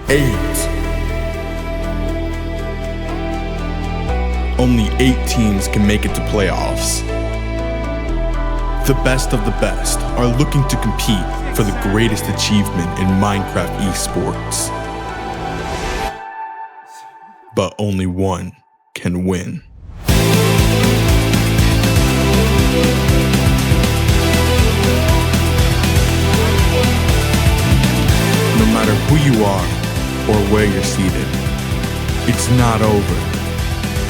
8. Only 8 teams can make it to playoffs. The best of the best are looking to compete for the greatest achievement in Minecraft esports. But only one can win. No matter who you are or where you're seated, it's not over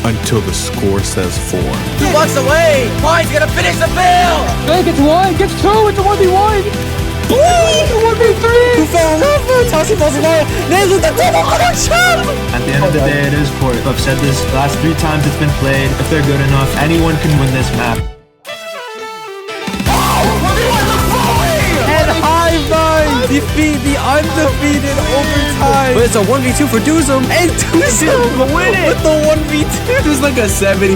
until the score says 4. 2 blocks away! Pine's gonna finish the field! Hey, gets 1, gets 2, it's a 1v1! It's a 1v3! Who fell over? Tossing balls away! Nails with the double shot! At the end of the day, it is court. I've said this the last 3 times it's been played. If they're good enough, anyone can win this map. And high five! Defeat the undefeated overtime! But it's a 1v2 for Doozum, and Doozum win it with the 1v2! There's like a 70%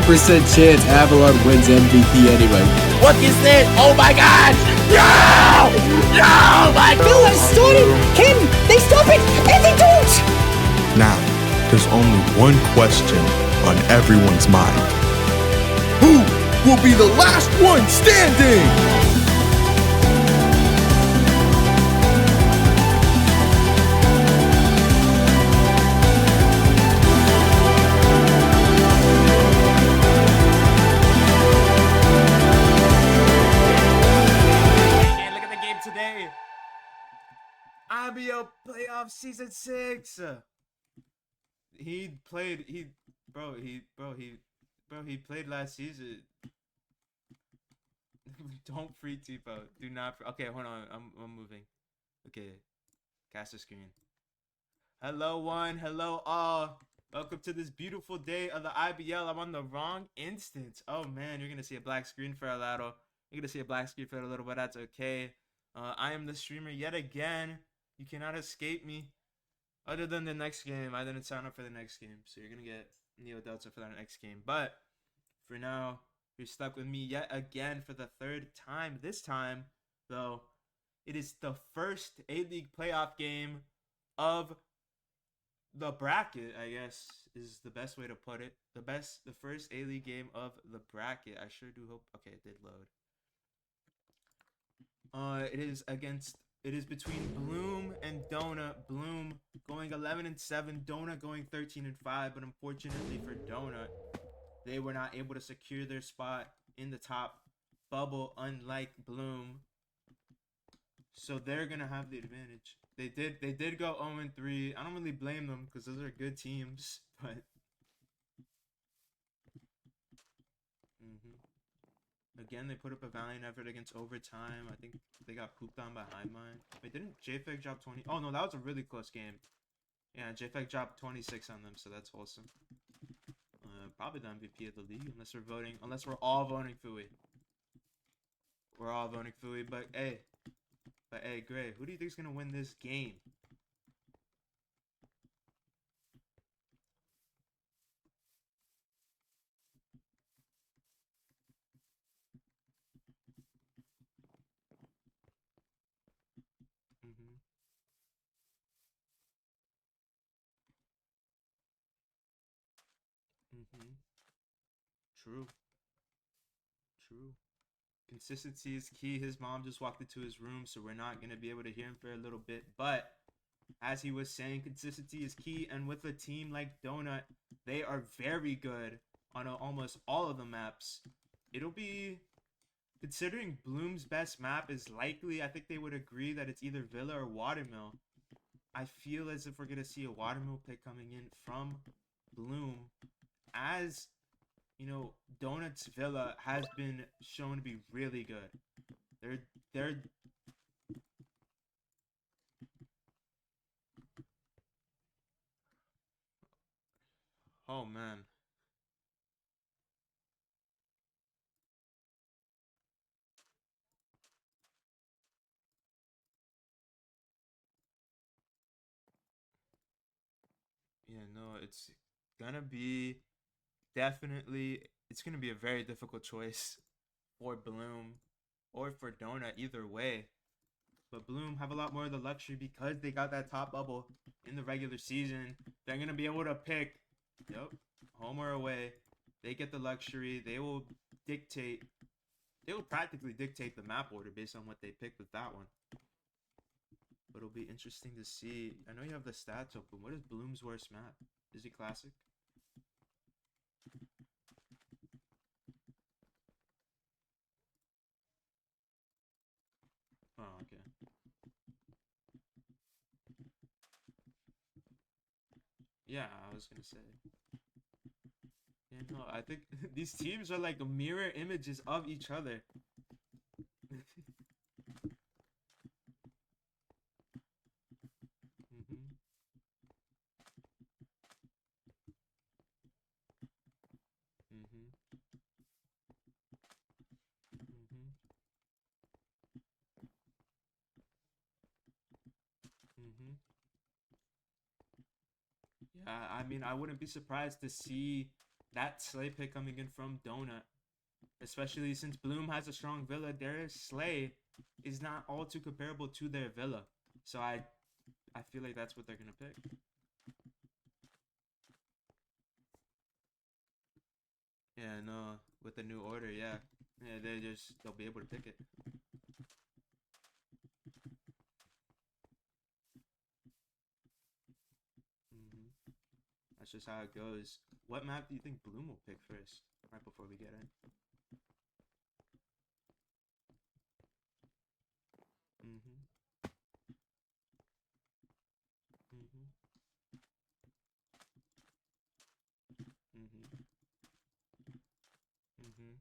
chance Avalon wins MVP anyway. What is this? Oh my god! No! No! My god! Bill has started! Can they stop it? And they don't! Now, there's only one question on everyone's mind. Who will be the last one standing? IBL playoff season 6. He played last season. Don't free Tipo. Do not. Okay, hold on. I'm moving. Okay, cast the screen. Hello one. Hello all. Welcome to this beautiful day of the IBL. I'm on the wrong instance. Oh man, you're gonna see a black screen for a little. You're gonna see a black screen for a little, but that's okay. I am the streamer yet again. You cannot escape me. Other than the next game, I didn't sign up for the next game, so you're gonna get Neo Delta for that next game. But for now, you're stuck with me yet again for the 3rd time. This time, though, it is the first A-League playoff game of the bracket, I guess, is the best way to put it. The first A-League game of the bracket. I sure do hope. Okay, it did load. It is between Bloom and Donut. Bloom going 11-7, Donut going 13-5, but unfortunately for Donut, they were not able to secure their spot in the top bubble, unlike Bloom. So they're gonna have the advantage. They did go 0-3. I don't really blame them because those are good teams, but again, they put up a valiant effort against overtime. I think they got pooped on by Highmind. Wait, didn't JFEG drop 20? Oh, no, that was a really close game. Yeah, JFEG dropped 26 on them, so that's wholesome. Probably the MVP of the league, unless we're all voting Fui. We're all voting Fui, but hey, Gray, who do you think is going to win this game? True. Consistency is key. His mom just walked into his room, so we're not going to be able to hear him for a little bit. But as he was saying, consistency is key. And with a team like Donut, they are very good on almost all of the maps. It'll be, considering Bloom's best map is likely, I think they would agree that it's either Villa or Watermill. I feel as if we're going to see a Watermill pick coming in from Bloom, as you know, Donut's Villa has been shown to be really good. They're oh man. Yeah, no, it's gonna be it's gonna be a very difficult choice for Bloom or for Donut, either way. But Bloom have a lot more of the luxury because they got that top bubble in the regular season. They're going to be able to pick, home or away. They get the luxury. They will practically dictate the map order based on what they pick with that one. But it'll be interesting to see. I know you have the stats open. What is Bloom's worst map? Is it Classic? Oh, okay. Yeah, I was gonna say. Yeah, no, I think these teams are like mirror images of each other. Mhm. Mhm. Mhm. Mhm. Yeah, I mean, I wouldn't be surprised to see that Slay pick coming in from Donut, especially since Bloom has a strong Villa. Their Slay is not all too comparable to their Villa, so I feel like that's what they're gonna pick. Yeah, no, with the new order, yeah, they'll be able to pick it. Hmm. That's just how it goes. What map do you think Bloom will pick first? Right before we get in. Mhm. Mhm. Mhm. Mhm.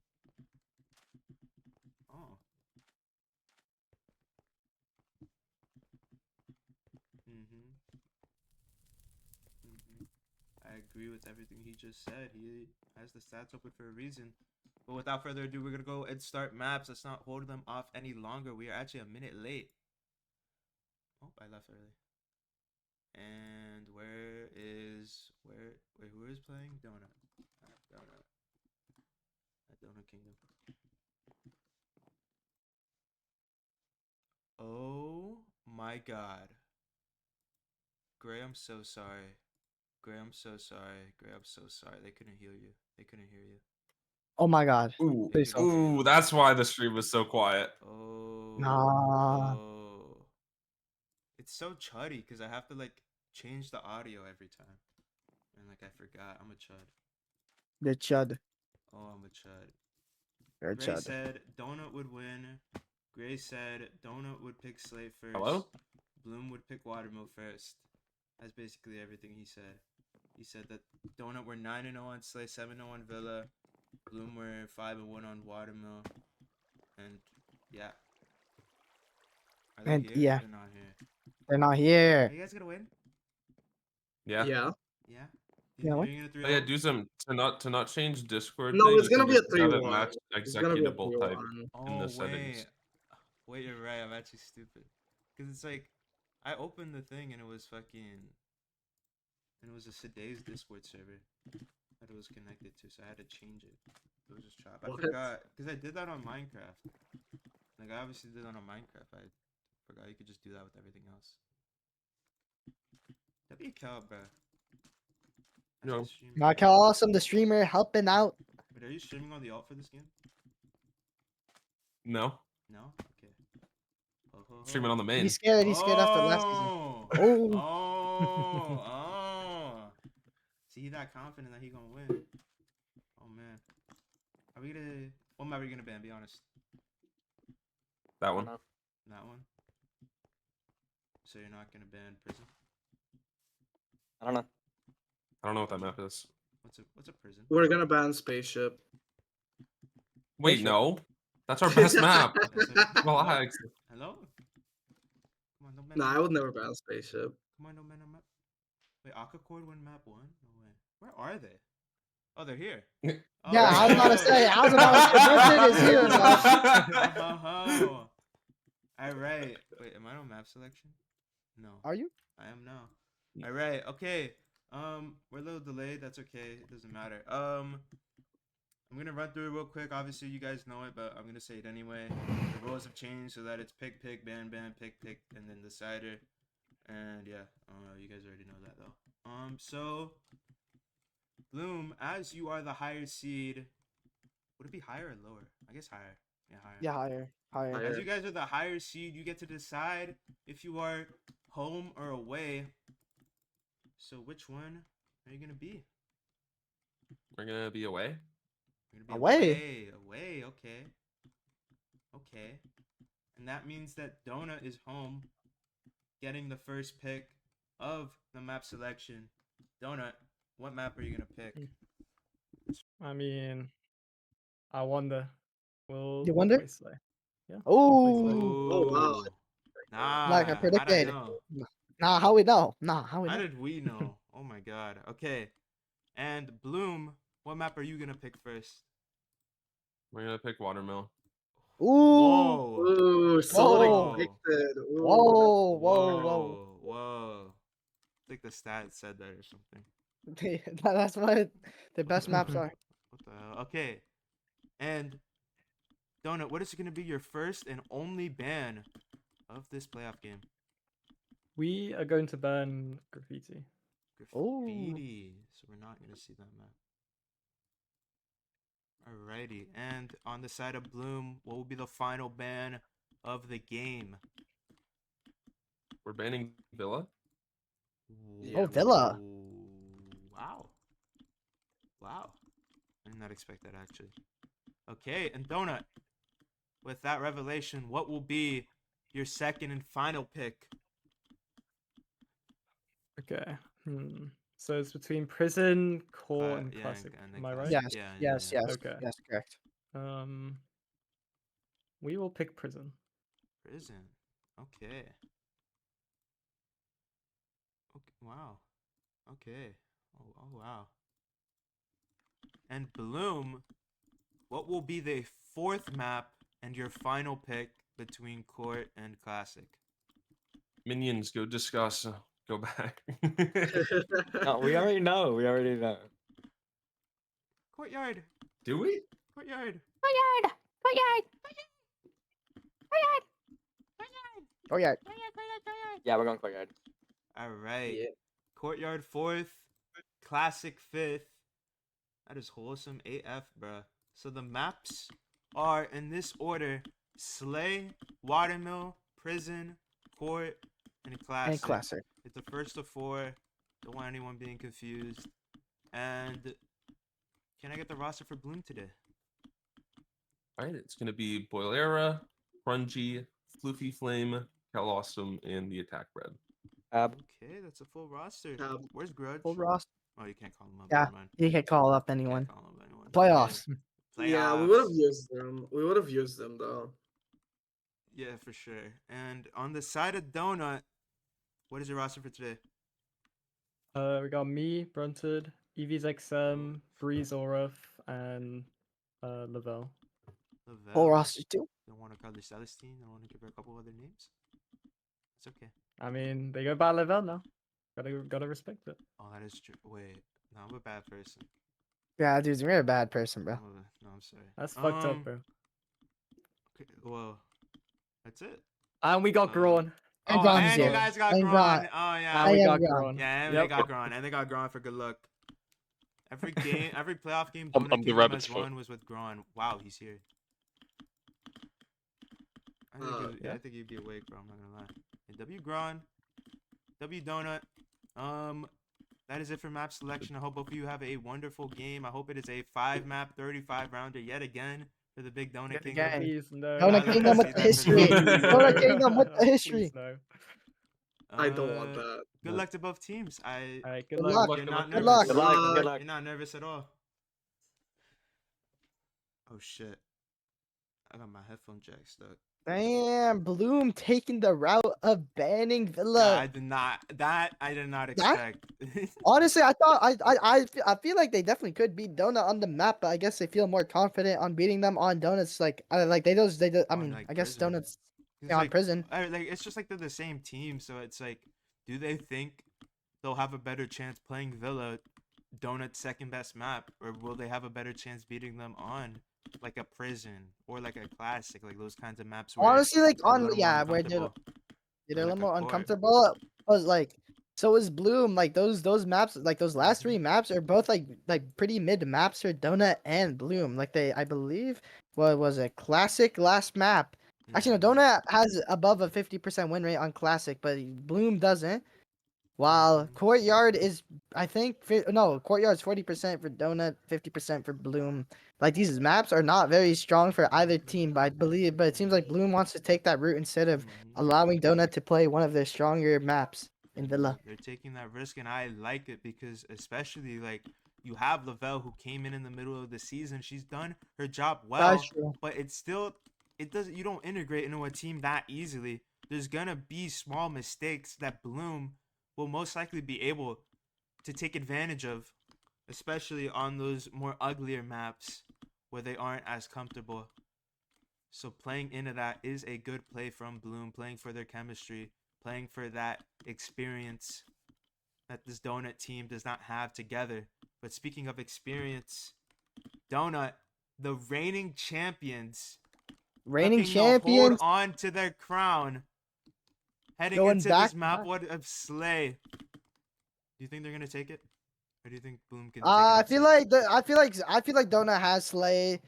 Oh. Mhm. Mhm. I agree with everything he just said. He has the stats open for a reason. But without further ado, we're gonna go and start maps. Let's not hold them off any longer. We are actually a minute late. Oh, I left early. And who is playing? Donut. Donut. At Donut Kingdom. Oh my god. Gray, I'm so sorry. Gray, I'm so sorry. Gray, I'm so sorry. They couldn't hear you. They couldn't hear you. Oh my god. Ooh, Please don't. ooh, that's why the stream was so quiet. Oh. Nah. Oh. It's so chuddy because I have to like change the audio every time. And like I forgot. I'm a chud. The chud. Oh, I'm a chud. You're a Gray chud. said Donut would win. Gray said Donut would pick Slate first. Hello? Bloom would pick Watermill first. That's basically everything he said. He said that Donut were 9-0 on Slay, 7-0 on Villa. Bloom were 5-1 on Watermill. And yeah. Are they And here? yeah, They're not here. they're not Are here. you guys gonna win? Yeah. Yeah. Yeah? Yeah, Are what? you gonna 3 Oh, yeah, do some to not change Discord No, thing. it's You gonna can be a just have it 3-1. match It's gonna be a executable type 3-1. in Oh, the wait. settings. Wait, you're right. I'm actually stupid. Because it's like, I opened the thing and it was fucking. And it was a Seday's Discord server that it was connected to, so I had to change it. It was just chop. I What? forgot. Because I did that on Minecraft. Like, I obviously did that on Minecraft. I forgot you could just do that with everything else. W-Cal, bro. Yo. Markel Awesome, the streamer, helping out. Wait, are you streaming on the alt for this game? No, No? Okay. Oh, ho, streaming on the ho. main. He's scared. He's scared after last season. Oh! Oh. Oh! Oh! See, he that confident that he gonna win. Oh, man. Are we gonna... What map are you gonna ban? Be honest. That one. That one? So you're not gonna ban prison? I don't know. I don't know what that map is. What's a prison? We're gonna ban spaceship. Wait, Spaceship. no. That's our best map. That's a, Relax. hello? Come on, don't ban Nah, our I map. would never ban spaceship. Come on, don't ban our map. Wait, Aquacord won map 1? No way. Where are they? Oh, they're here. Oh, Yeah, I was about to say. I was about to say. Brooklyn is here, bro. Oh. All right. Wait, am I on map selection? No. Are you? I am now. All right. Okay. We're a little delayed. That's okay. It doesn't matter. I'm gonna run through it real quick. Obviously, you guys know it, but I'm gonna say it anyway. The rules have changed so that it's pick, ban, pick, and then decider. And yeah, you guys already know that though. So Bloom, as you are the higher seed, would it be higher or lower? I guess higher. Yeah, higher. Yeah, higher. Higher. As you guys are the higher seed, you get to decide if you are home or away. So which one are you gonna be? We're gonna be away. You're gonna be Away. away. Okay. Okay. And that means that Donut is home, getting the first pick of the map selection. Donut, what map are you gonna pick? I mean, I wonder. Will You wonder? Walkway slay? Yeah. Oh, Oh, wow. Ooh. Nah, like I how'd I predicted. know? Nah, how we know? Nah, how we How know? did we know? Oh my god. Okay. And Bloom, what map are you gonna pick first? We're gonna pick Watermill. Ooh. Whoa. Ooh, solid Whoa. expected. Ooh, Whoa, whoa, whoa. Whoa. I think the stat said that or something. That's what the best maps are. What the hell? Okay. And Donut, what is going to be your first and only ban of this playoff game? We are going to ban graffiti. Graffiti. So we're not going to see that map. Alrighty. And on the side of Bloom, what will be the final ban of the game? We're banning Villa. Oh, Villa. Wow. Wow. I did not expect that actually. Okay, and Donut, with that revelation, what will be your second and final pick? Okay. So it's between prison, core, and Yeah, classic. and Am I classic. right? Yes, Yeah, yes, yeah. yes. Okay. Yes, correct. We will pick prison. Prison. Okay. Okay. Wow. Okay. Oh wow. And Bloom, what will be the fourth map and your final pick between court and classic? Minions, go discuss. Go back. No, we already know. We already know. Courtyard. Do we? Courtyard. Courtyard! Courtyard! Courtyard! Oh yeah. Yeah, we're going courtyard. All right. Yeah. Courtyard fourth. Classic fifth. That is wholesome AF, bruh. So the maps are in this order: Slay, Watermill, Prison, Court, and Classic. And classic. It's the first of four. Don't want anyone being confused. And can I get the roster for Bloom today? All right, it's gonna be Boilera, Grungy, Floofy Flame, Cal Awesome, and the Attack Bread. Okay, that's a full roster. Where's Grudge? Full roster. Oh, you can't call him up. Yeah, Never mind. you can call up Can't anyone. call him up anyone. Playoffs. Okay. Yeah, we would have used them. We would have used them though. Yeah, for sure. And on the side of Donut, what is your roster for today? We got me, Brunted, EV's XM, Breeze Orif, and Lavelle. Full Lavelle. roster too. Don't want to call her Celestine. Don't want to give her a couple other names. It's okay. I mean, they go by Lavelle now. Gotta respect it. Oh, that is true. Wait, no, I'm a bad person. Yeah, dude, you're a bad person, bro. No, I'm sorry. That's fucked up, bro. Okay, well, that's it. And we got Grawn. And Oh, Gron's and you here. guys got And Gron. Gron. Oh yeah. And we I got am Gron. Grawn. Yeah, and Yep. they got Gron. And they got Gron for good luck. Every game, every playoff game I'm Donut the Kingdom rabbit's has foot. won was with Gron. Wow, he's here. I think he'd be awake, bro. I'm not gonna lie. Hey, W Gron, W Donut. That is it for map selection. I hope both of you have a wonderful game. I hope it is a 5-map, 35 rounder yet again for the big Donut Yet Kingdom. again. Please, no. Donut I'd Kingdom like with to the see that history. for the- Donut Kingdom with the Please, history. no. I don't want that. Good luck to both teams. Alright, Good good luck. luck. You're not Good nervous. luck. Good luck. Good luck. You're not nervous at all. Oh shit! I got my headphone jack stuck. Damn, Bloom taking the route of banning Villa. I did not expect. Honestly, I thought I feel like they definitely could beat Donut on the map, but I guess they feel more confident on beating them on Donut's. Like I mean, like I guess prison. Donut's It's on like, prison. it's just like they're the same team, so it's like, do they think they'll have a better chance playing Villa Donut's second best map, or will they have a better chance beating them on like a prison or like a classic, like those kinds of maps where Honestly, like they're a on little more where they're uncomfortable? a Or little like a more court. uncomfortable. Was like so is Bloom. Like those maps, like those last three maps are both like pretty mid maps for Donut and Bloom. Like they, I believe, what was a classic last map. Actually, no, Donut has above a 50% win rate on classic, but Bloom doesn't. While Courtyard is, I think, no, Courtyard's 40% for Donut, 50% for Bloom. Like these maps are not very strong for either team, but I believe, but it seems like Bloom wants to take that route instead of allowing Donut to play one of their stronger maps in Villa. They're taking that risk, and I like it because, especially like you have Lavelle, who came in the middle of the season. She's done her job well, true. but it's still, it doesn't. You don't integrate into a team that easily. There's gonna be small mistakes that Bloom will most likely be able to take advantage of, especially on those more uglier maps where they aren't as comfortable. So playing into that is a good play from Bloom, playing for their chemistry, playing for that experience that this Donut team does not have together. But speaking of experience, Donut, the reigning champions, Reigning looking to hold champions on to their crown, heading going into back. this map of Slay. Do you think they're gonna take it, or do you think Bloom can? I feel like I feel like Donut has Slay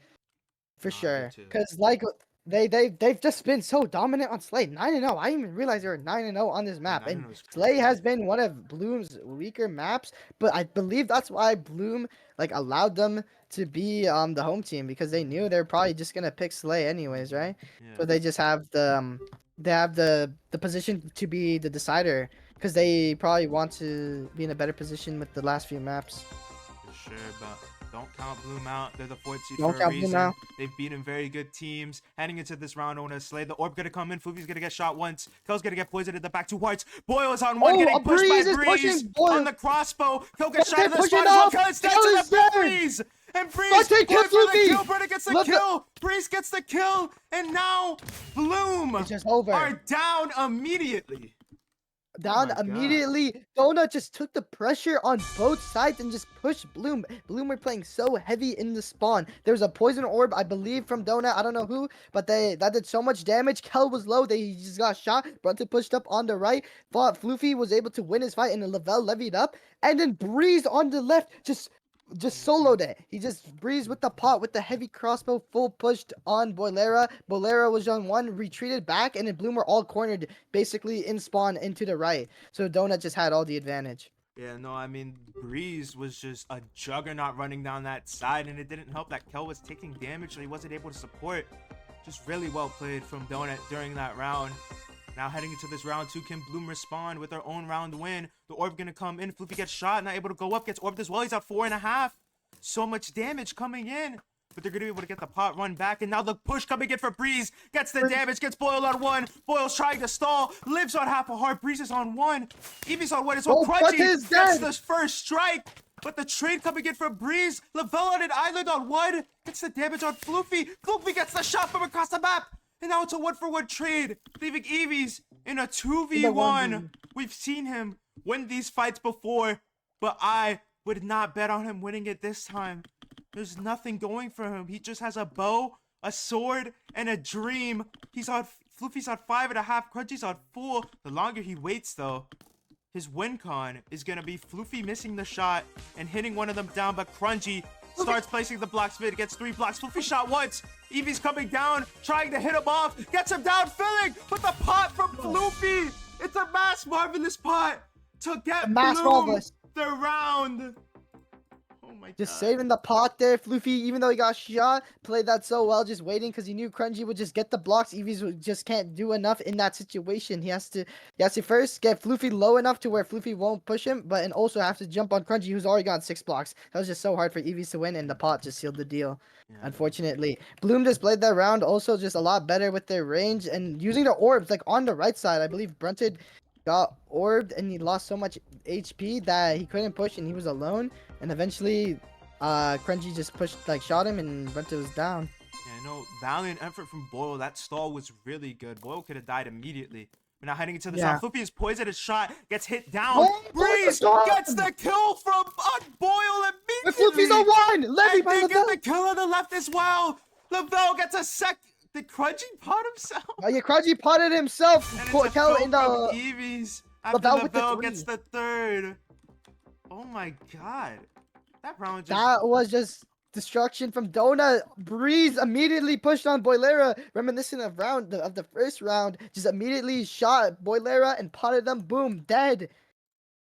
for No, I do sure. too. Cause like they've just been so dominant on Slay. 9-0. I didn't even realize they were 9-0 on this map. And 9-0 is Slay crazy. has been one of Bloom's weaker maps, but I believe that's why Bloom like allowed them to be the home team because they knew they're probably just gonna pick Slay anyways, right? Yeah. So they just have the position to be the decider because they probably want to be in a better position with the last few maps. For sure, but don't count Bloom out. They're the 4th seed Don't for a count Bloom reason. out. They've beaten very good teams. Heading into this round, I want to Slay. The orb gonna come in. Floofy's gonna get shot once. Kel's gonna get poisoned at the back. 2 hearts. Boyle is on one, Oh, getting a pushed by Breeze is Breeze pushing Boyle. on the crossbow. Kel gets But shot in they're the spot pushing as well. up. Kel is dead Kel to is the dead. Breeze. And Breeze But they going killed for the Floofy. kill. Brenda gets the Look at- kill. Breeze gets the kill. And now Bloom It's just over. are down immediately. Down my God. immediately. Donut just took the pressure on both sides and just pushed Bloom. Bloom were playing so heavy in the spawn. There was a poison orb, I believe, from Donut. I don't know who, but that did so much damage. Kel was low. They just got shot. Brunton pushed up on the right. Fought Floofy was able to win his fight, and then Lavelle levied up. And then Breeze on the left just soloed it. He just breezed with the pot with the heavy crossbow, full pushed on Boilera. Boilera was on one, retreated back, and then Bloom were all cornered basically in spawn into the right. So Donut just had all the advantage. Yeah, no, I mean, Breeze was just a juggernaut running down that side, and it didn't help that Kel was taking damage, so he wasn't able to support. Just really well played from Donut during that round. Now heading into this round 2, can Bloom respond with their own round win? The orb gonna come in. Floofy gets shot, not able to go up, gets orbed as well. He's at 4.5. So much damage coming in. But they're gonna be able to get the pot run back. And now the push coming in for Breeze. Gets the damage, gets Boyle on 1. Boyle's trying to stall. Lives on half a heart. Breeze is on 1. Evie's on 1 as well. Oh, Crunchy is gets dead. the first strike. But the trade coming in for Breeze. Lavelle on an island on 1. Gets the damage on Floofy. Floofy gets the shot from across the map. And now it's a 1-for-1 trade, leaving Eevees in a 2v1. We've seen him win these fights before, but I would not bet on him winning it this time. There's nothing going for him. He just has a bow, a sword, and a dream. Floofy's on 5.5, Crunchy's on full. The longer he waits, though, his win con is going to be Floofy missing the shot and hitting one of them down, but Crunchy starts placing the blocks mid, gets 3 blocks. Floofy shot once. Eevee's coming down, trying to hit him off. Gets him down, filling with the pot from Floofy. It's a mass marvelous pot to get Mass Bloom marvelous. the round. Oh my Just God. saving the pot there. Floofy, even though he got shot, played that so well, just waiting because he knew Crunchy would just get the blocks. Eevees just can't do enough in that situation. He has to first get Floofy low enough to where Floofy won't push him, but and also have to jump on Crunchy, who's already got 6 blocks. That was just so hard for Eevees to win, and the pot just sealed the deal. Yeah. Unfortunately, Bloom just played that round also just a lot better with their range and using the orbs like on the right side. I believe Brunted got orbed and he lost so much HP that he couldn't push and he was alone. And eventually, Crunchy just shot him and Brunted was down. Yeah, no, valiant effort from Boyle. That stall was really good. Boyle could have died immediately, We're now heading into the Yeah. south. Floofy is poised at his shot, gets hit down. Oh, Breeze stop! gets the kill from Boyle With immediately. Floofy's on one! Levy And by they get Lavelle! the kill on the left as well. Lavelle gets a sec. Did Crunchy pot himself? Oh, yeah, Crunchy potted himself. And it's a Kel kill in from the Eevees after Lavelle with the Lavelle three. gets the third. Oh my god. That round just... That was just destruction from Donut. Breeze immediately pushed on Boilera, reminiscent of the first round. Just immediately shot Boilera and potted them. Boom, dead.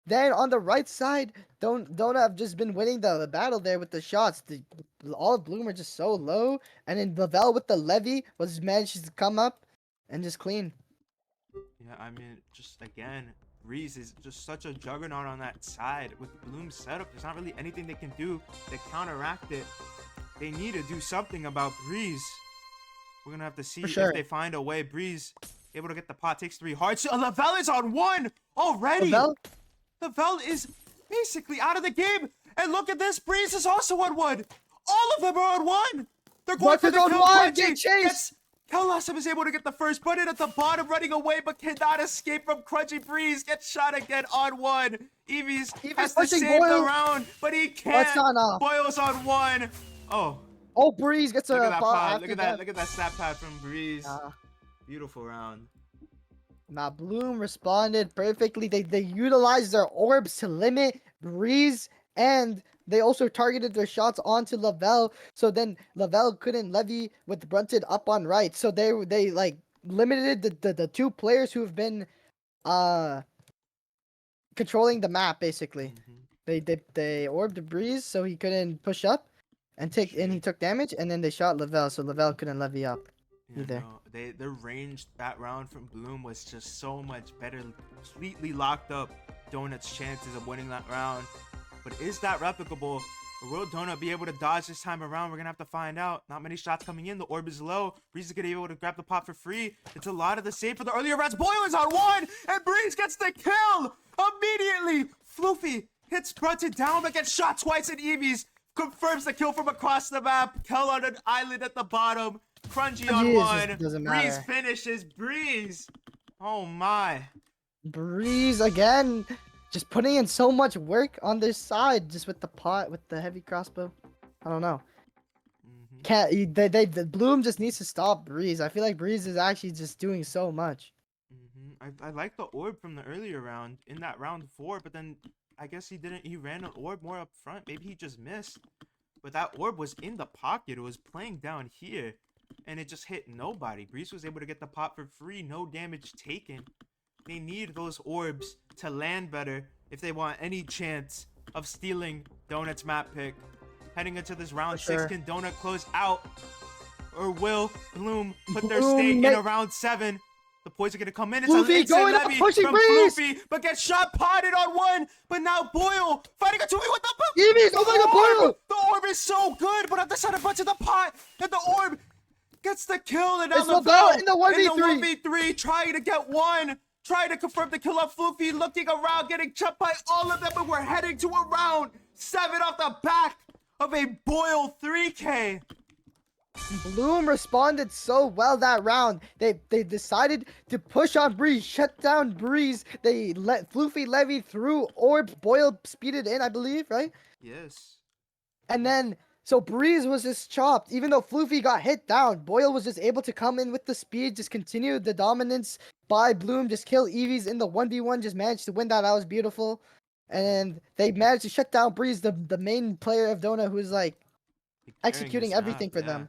Then on the right side, Donut have just been winning the battle there with the shots. All of Bloom are just so low, and then Lavelle with the Levy was managed to come up and just clean. Yeah, I mean, just again, Breeze is just such a juggernaut on that side. With Bloom's setup, there's not really anything they can do to counteract it. They need to do something about Breeze. We're gonna have to see sure. if they find a way. Breeze able to get the pot, takes 3 hearts. Lavelle is on 1 already. Lavelle is basically out of the game. And look at this, Breeze is also on 1. All of them are on 1. They're going for the kill. Chase. Kalosum is able to get the first, put it at the bottom, running away, but cannot escape from Crunchy. Breeze gets shot again on 1. Eevees has to pushing save the Boyle. round, but he can't. not enough. Boyle's on 1. Oh, Oh, Breeze gets look a at that pot pod. after Look at that. Look at that snap pad from Breeze. Beautiful round. Now Bloom responded perfectly. They utilized their orbs to limit Breeze, and they also targeted their shots onto Lavelle. So then Lavelle couldn't levy with Brunted up on right. So they like limited the 2 players who have been controlling the map basically. They orbed Breeze so he couldn't push up and he took damage, and then they shot Lavelle so Lavelle couldn't levy up either. No, their range that round from Bloom was just so much better. Completely locked up Donut's chances of winning that round. But is that replicable? Or will Donut be able to dodge this time around? We're gonna have to find out. Not many shots coming in. The orb is low. Breeze is gonna be able to grab the pot for free. It's a lot of the same for the earlier rounds. Boyle is on 1, and Breeze gets the kill immediately. Floofy hits Brunted down, but gets shot twice, and Eevees confirms the kill from across the map. Kel on an island at the bottom. Crunchy on 1. Doesn't Breeze matter. finishes. Breeze. Oh my. Breeze again, just putting in so much work on this side, just with the pot, with the heavy crossbow. I don't know. The Bloom just needs to stop Breeze. I feel like Breeze is actually just doing so much. I like the orb from the earlier round in that round 4, but then I guess he ran an orb more up front. Maybe he just missed. But that orb was in the pocket. It was playing down here, and it just hit nobody. Breeze was able to get the pot for free, no damage taken. They need those orbs to land better if they want any chance of stealing Donut's map pick. Heading into this round 6, can Donut close out? Or will Bloom put their stake in around 7? The points are going to come in. It's Floofy a going up, levy pushing from Breeze. Floofy, but gets shot, potted on 1. But now Boyle fighting a 2v with the Eevees, oh my god, Boyle! The orb is so good, but on the side of bunch of the pot, and the orb gets the kill. And now It's Lavelle Lavelle in the 1v3, trying to get 1. Trying to confirm the kill of Floofy, looking around, getting jumped by all of them, but we're heading to a round 7 off the back of a Boyle 3K. Bloom responded so well that round. They decided to push on Breeze, shut down Breeze. They let Floofy levy through orbs. Boyle speeded in, I believe, right? Yes. And then, so Breeze was just chopped. Even though Floofy got hit down, Boyle was just able to come in with the speed, just continue the dominance by Bloom, just kill Eevees in the 1v1, just managed to win that. That was beautiful. And they managed to shut down Breeze, the main player of Donut, who's like executing everything for them.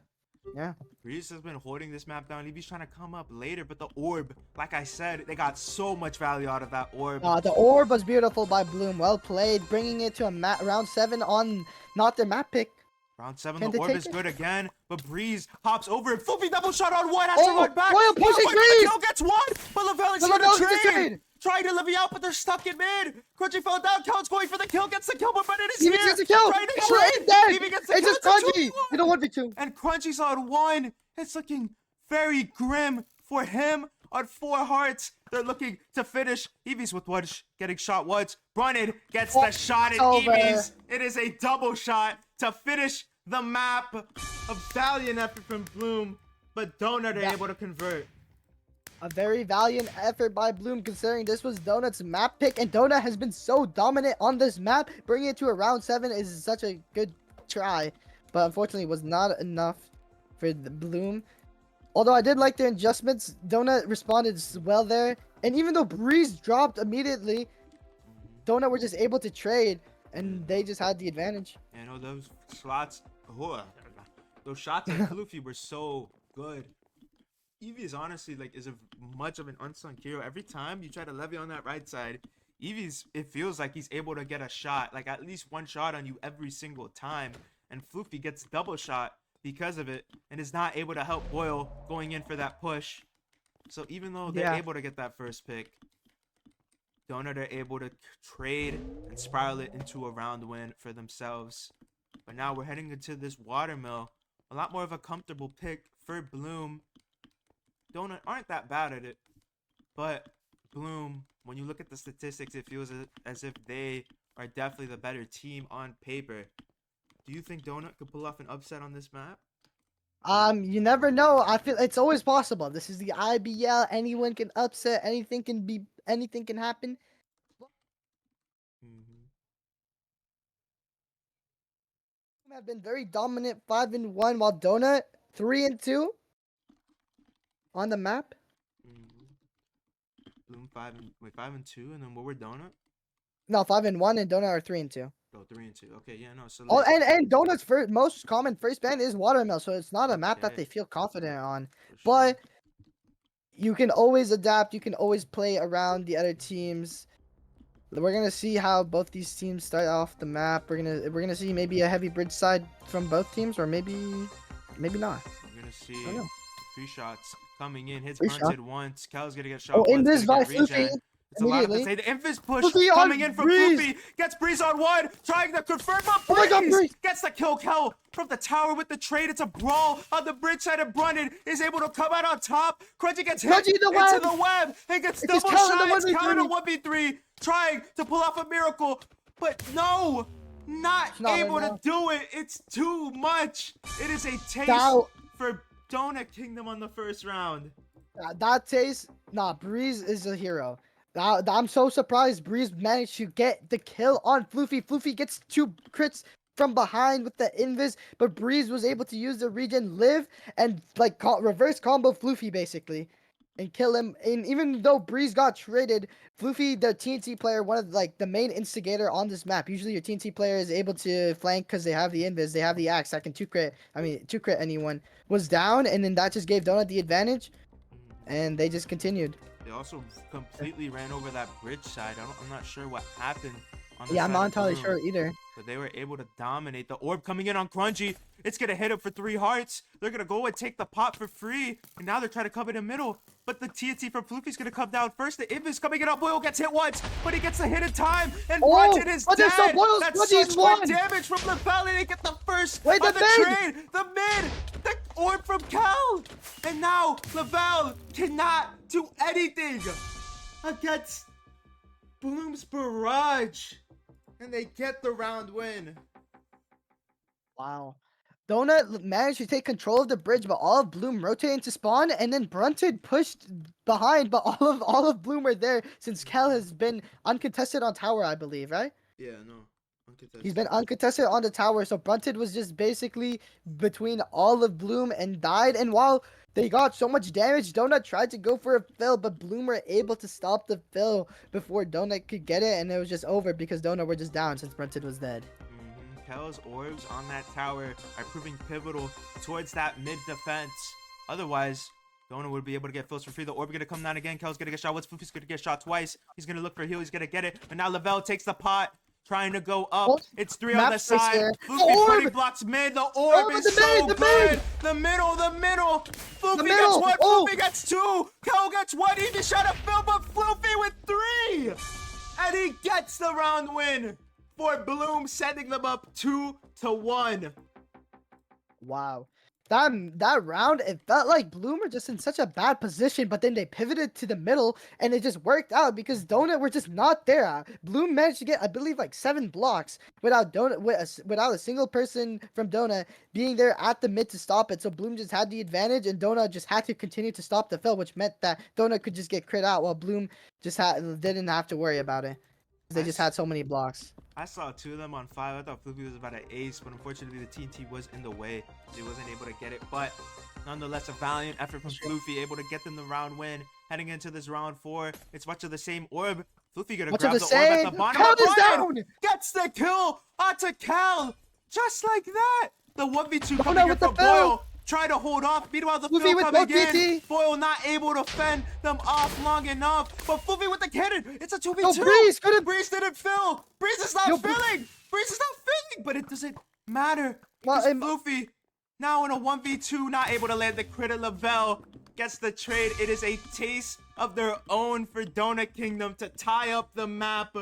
Yeah. Breeze has been holding this map down. Eevees trying to come up later, but the orb, like I said, they got so much value out of that orb. The orb was beautiful by Bloom. Well played, bringing it to a round 7 on not their map pick. Round 7, Can the they orb take is it? good again, but Breeze hops over it. Floofy double shot on 1, has to run back. Boyle pushing Breeze! Kill gets 1, but Lavelle is here to trade. Trying to levy out, but they're stuck in mid. Crunchy fell down. Kel's going for the kill, gets the kill, but Brennan is here. Eevees gets the kill. Trying to Eevees trade. dead. Eevees gets the It's kill. just Crunchy. You know 1v2. And Crunchy's on 1. It's looking very grim for him on 4 hearts. They're looking to finish. Eevees with 1 getting shot once. Brunnan gets the shot at Eevees. It is a double shot to finish the map. A valiant effort from Bloom, but Donut are able to convert. A very valiant effort by Bloom, considering this was Donut's map pick, and Donut has been so dominant on this map. Bringing it to a round 7 is such a good try, but unfortunately was not enough for the Bloom. Although I did like their adjustments, Donut responded well there, and even though Breeze dropped immediately, Donut were just able to trade, and they just had the advantage. You know, those shots on Floofy were so good. Eevee is honestly like much of an unsung hero. Every time you try to levy on that right side, it feels like he's able to get a shot, like at least one shot on you every single time. And Floofy gets double shot because of it and is not able to help Boyle going in for that push. So even though they're able to get that first pick, Donut are able to trade and spiral it into a round win for themselves. But now we're heading into this watermill. A lot more of a comfortable pick for Bloom. Donut aren't that bad at it, but Bloom, when you look at the statistics, it feels as if they are definitely the better team on paper. Do you think Donut could pull off an upset on this map? You never know. I feel it's always possible. This is the IBL. Anyone can upset. Anything can happen. Have been very dominant, 5-1, while Donut 3-2 on the map. Bloom 5-2, and then what were Donut? No, 5-1, and Donut are 3-2. Oh, 3-2. Okay, yeah, no. So oh, and Donut's most common first ban is Watermill, so it's not a map that they feel confident on. But you can always adapt. You can always play around the other teams. We're gonna see how both these teams start off the map. We're gonna see maybe a heavy bridge side from both teams, or maybe not. We're gonna see 3 shots coming in. Hits grunted once. Cal's gonna get shot. Oh, in this by Floofy. It's a lot of to say. The Infus push coming in from Floofy. Gets Breeze on 1. Trying to confirm, but Breeze gets the kill. Cal from the tower with the trade. It's a brawl on the bridge side, and Brundon is able to come out on top. Crunchy gets hit into the web. He gets double shots. Cal in a 1v3. Trying to pull off a miracle, but no, not able to do it. It's too much. It is a taste for Donut Kingdom on the first round. That taste, Breeze is a hero. I'm so surprised Breeze managed to get the kill on Floofy. Floofy gets 2 crits from behind with the invis, but Breeze was able to use the regen, live, and like reverse combo Floofy basically, and kill him. And even though Breeze got traded, Floofy, the TNT player, one of the main instigator on this map. Usually your TNT player is able to flank because they have the invis, they have the axe that can 2 crit anyone. Was down, and then that just gave Donut the advantage, and they just continued. They also completely ran over that bridge side. I'm not sure what happened on the I'm not entirely sure either. But they were able to dominate. The orb coming in on Crunchy. It's going to hit him for 3 hearts. They're going to go and take the pot for free. And now they're trying to come in the middle. But the TNT from Floofy's going to come down first. The Invis coming in on Boyle gets hit once. But he gets the hit in time. And Brunton is dead. That's such good damage from Lavelle. And they get the first on the trade. The mid. The orb from Cal. And now Lavelle cannot do anything against Bloom's barrage. And they get the round win. Wow. Donut managed to take control of the bridge, but all of Bloom rotated into spawn, and then Brunton pushed behind, but all of Bloom were there since Kel has been uncontested on tower, I believe, right? Yeah, no. Uncontested. He's been uncontested on the tower, so Brunton was just basically between all of Bloom and died, and while they got so much damage, Donut tried to go for a fill, but Bloom were able to stop the fill before Donut could get it, and it was just over because Donut were just down since Brunton was dead. Kel's orbs on that tower are proving pivotal towards that mid defense. Otherwise, Donut would be able to get fills for free. The orb going to come down again. Kel's going to get shot once. Floofy's going to get shot twice. He's going to look for heal. He's going to get it. But now Lavelle takes the pot. Trying to go up. It's 3 on the side. Floofy putting blocks mid. The orb is so good. The middle. Floofy gets 1. Floofy gets 2. Kel gets 1. He just shot a fill, but Floofy with 3. And he gets the round win for Bloom, sending them up 2-1. Wow. that round, it felt like Bloom were just in such a bad position, but then they pivoted to the middle and it just worked out because Donut were just not there. Bloom managed to get, I believe, like 7 blocks without Donut without a single person from Donut being there at the mid to stop it. So Bloom just had the advantage and Donut just had to continue to stop the fill, which meant that Donut could just get crit out while Bloom just didn't have to worry about it. They just had so many blocks. I saw 2 of them on 5. I thought Floofy was about to ace, but unfortunately the TNT was in the way. They wasn't able to get it, but nonetheless a valiant effort from Floofy, able to get them the round win. Heading into this round 4, it's much of the same orb. Floofy gonna grab the orb at the bottom. Count is down! Gets the kill onto Cal, just like that. The 1v2 Donut coming in with the from fill. Boyle. Try to hold off. Meanwhile, the Floofy fill with coming both in. TT. Boyle not able to fend them off long enough. But Floofy with the cannon. It's a 2v2. No, Breeze couldn't. Breeze didn't fill. Breeze is not filling. Breeze is not filling. But it doesn't matter. Well, Because Floofy now in a 1v2, not able to land the crit at Lavelle. Gets the trade. It is a taste of their own for Donut Kingdom to tie up the map.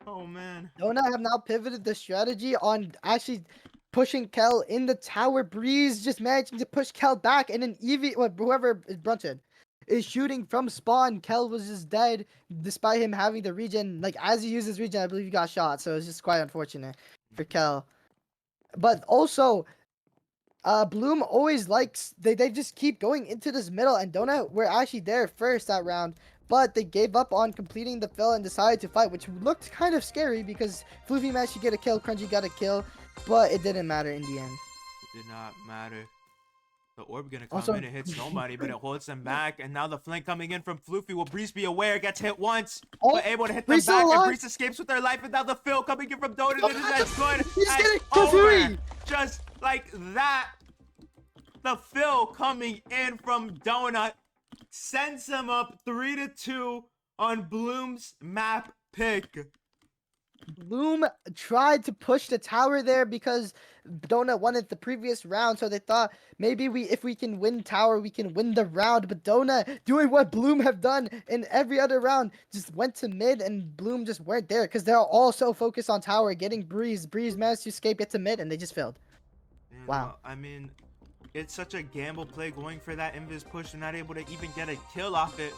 Oh, man. Donut have now pivoted the strategy on actually pushing Kel in the tower. Breeze just managing to push Kel back, and then Evie, whoever is Brunton, is shooting from spawn. Kel was just dead, despite him having the regen. Like, as he uses regen, I believe he got shot, so it's just quite unfortunate for Kel. But also, Bloom always likes, they just keep going into this middle, and Donut were actually there first that round, but they gave up on completing the fill and decided to fight, which looked kind of scary because Floofy managed to get a kill, Crunchy got a kill, but it didn't matter in the end. It did not matter. The orb gonna come in and hits nobody, but it holds them back. And now the flank coming in from Floofy. Will Breeze be aware? Gets hit once, but able to hit them back. And Breeze escapes with their life. And now the fill coming in from Donut. It is as good as over. Just like that. The fill coming in from Donut sends them up 3-2 on Bloom's map pick. Bloom tried to push the tower there because Donut won it the previous round, so they thought maybe if we can win tower, we can win the round. But Donut, doing what Bloom have done in every other round, just went to mid, and Bloom just weren't there because they're all so focused on tower, getting Breeze. Breeze managed to escape, get to mid, and they just failed. And, wow. I mean, it's such a gamble play going for that invis push and not able to even get a kill off it.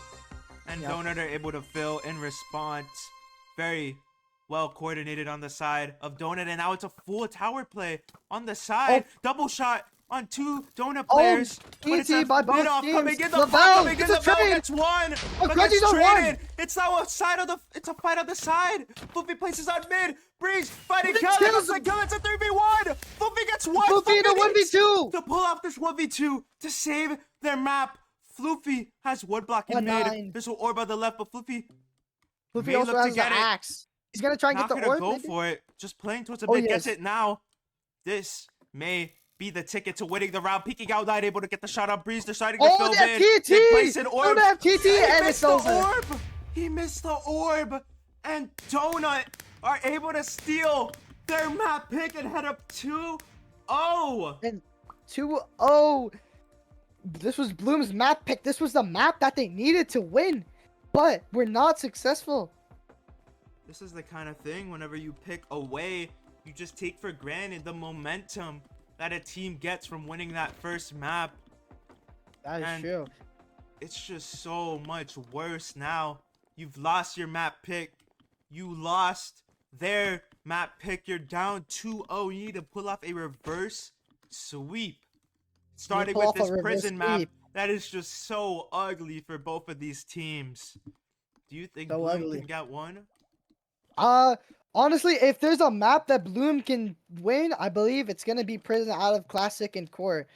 And Donut are able to fill in response. Very well coordinated on the side of Donut, and now it's a full tower play on the side. Double shot on 2 Donut players. But it's a bit off coming in. The ball coming in. The ball gets one. But gets traded. It's now a side of the. It's a fight on the side. Floofy places on mid. Breeze fighting Kel. It's a 3v1. Floofy gets one. Floofy in a 1v2 to pull off this 1v2 to save their map. Floofy has one block in mid. There's an orb on the left, but Floofy may also look has to get the it. axe. He's gonna try and get the orb. Go for it. Just playing towards the mid. Gets it now. This may be the ticket to winning the round. Peeking out, not able to get the shot on Breeze. They're starting to fill in. They place an orb. TT, and it's over. He missed the orb, and Donut are able to steal their map pick and head up 2-0. And 2-0. This was Bloom's map pick. This was the map that they needed to win, but we're not successful. This is the kind of thing, whenever you pick away, you just take for granted the momentum that a team gets from winning that first map. That is true. It's just so much worse now. You've lost your map pick. You lost their map pick. You're down 2-0. You need to pull off a reverse sweep. Starting with this prison map. That is just so ugly for both of these teams. Do you think Bloom can get one? Honestly, if there's a map that Bloom can win, I believe it's gonna be Prison out of Classic and Core.